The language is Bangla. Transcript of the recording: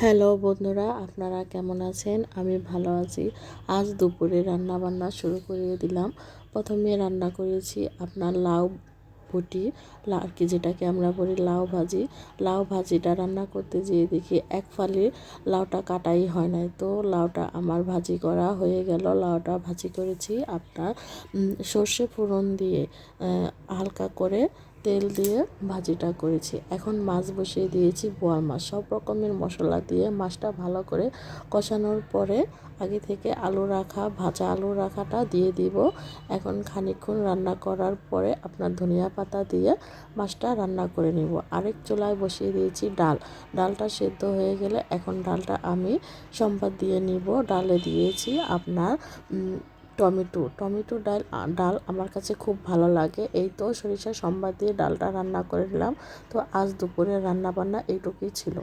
হ্যালো বন্ধুরা, আপনারা কেমন আছেন? আমি ভালো আছি। আজ দুপুরে রান্না বান্না শুরু করে দিলাম। প্রথমে রান্না করেছি আপনার লাউ বটি, আর কি যেটাকে আমরা বলি লাউ ভাজি। লাউ ভাজিটা রান্না করতে যেয়ে দেখি এক ফালি লাউটা কাটাই হয় নাই, তো লাউটা আমার ভাজি করা হয়ে গেল। লাউটা ভাজি করেছি আপনার সর্ষে ফোড়ন দিয়ে, হালকা করে তেল দিয়ে ভাজিটা করেছি। এখন মাছ বসিয়ে দিয়েছি, বোয়াল মাছ। সব রকমের মশলা দিয়ে মাছটা ভালো করে কষানোর পরে আগে থেকে ভাজা আলু রাখাটা দিয়ে দিব। এখন খানিকক্ষণ রান্না করার পরে আপনার ধনিয়া পাতা দিয়ে মাছটা রান্না করে নিব। আরেক চুলায় বসিয়ে দিয়েছি ডালটা সেদ্ধ হয়ে গেলে এখন ডালটা আমি সম্বাদ দিয়ে নিব। ডালে দিয়েছি আপনার টমেটো ডাল আমার কাছে খুব ভালো লাগে। এই তো সরিষা সম্বাদ দিয়ে ডালটা রান্না করে নিলাম। তো আজ দুপুরে রান্না বান্না এইটুকুই ছিল।